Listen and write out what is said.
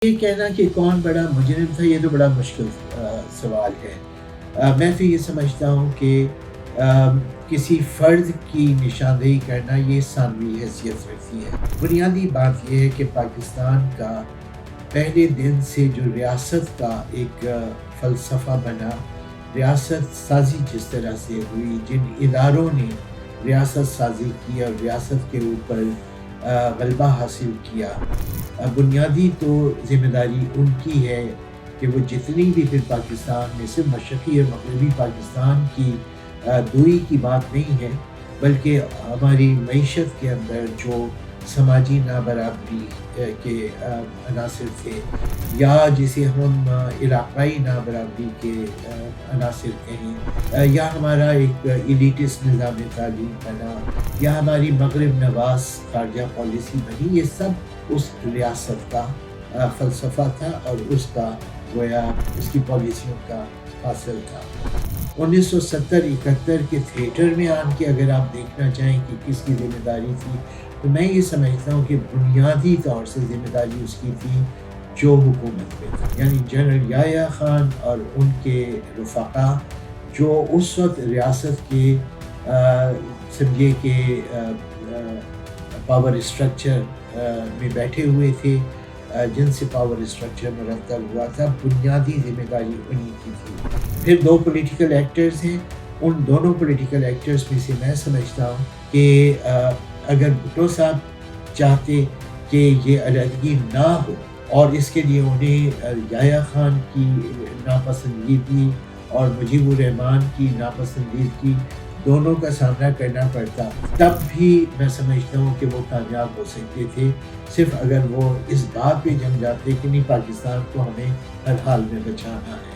یہ کہنا کہ کون بڑا مجرم تھا یہ تو بڑا مشکل سوال ہے۔ میں تو یہ سمجھتا ہوں کہ کسی فرد کی نشاندہی کرنا یہ ثانوی حیثیت رکھتی ہے۔ بنیادی بات یہ ہے کہ پاکستان کا پہلے دن سے جو ریاست کا ایک فلسفہ بنا، ریاست سازی جس طرح سے ہوئی، جن اداروں نے ریاست سازی کی اور ریاست کے اوپر غلبہ حاصل کیا، بنیادی تو ذمہ داری ان کی ہے کہ وہ جتنی بھی پھر پاکستان میں صرف مشرقی اور مغربی پاکستان کی دوئی کی بات نہیں ہے، بلکہ ہماری معیشت کے اندر جو سماجی نابرابری کے عناصر تھے، یا جسے ہم علاقائی نابرابری کے عناصر کہیں، یا ہمارا ایک ایلیٹس نظام تعلیم بنا، یا ہماری مغرب نواز خارجہ پالیسی بنی، یہ سب اس ریاست کا فلسفہ تھا اور اس کا گویا اس کی پالیسیوں کا حاصل تھا۔ 1970-71 کے تھیٹر میں آن کے اگر آپ دیکھنا چاہیں کہ کس کی ذمہ داری تھی، تو میں یہ سمجھتا ہوں کہ بنیادی طور سے ذمہ داری اس کی تھی جو حکومت میں تھا، یعنی جنرل یحییٰ خان اور ان کے رفقا جو اس وقت ریاست کے سمجھے کہ پاور اسٹرکچر میں بیٹھے ہوئے تھے، جن سے پاور اسٹرکچر مرتب ہوا تھا، بنیادی ذمہ داری انہی کی تھی۔ پھر دو پولیٹیکل ایکٹرز ہیں، ان دونوں پولیٹیکل ایکٹرز میں سے میں سمجھتا ہوں کہ اگر بھٹو صاحب چاہتے کہ یہ علیحدگی نہ ہو، اور اس کے لیے انہیں یحییٰ خان کی ناپسندیدگی اور مجیب الرحمن کی ناپسندیدگی دونوں کا سامنا کرنا پڑتا، تب بھی میں سمجھتا ہوں کہ وہ کامیاب ہو سکتے تھے، صرف اگر وہ اس بات پہ جم جاتے کہ نہیں، پاکستان کو ہمیں ہر حال میں بچانا ہے۔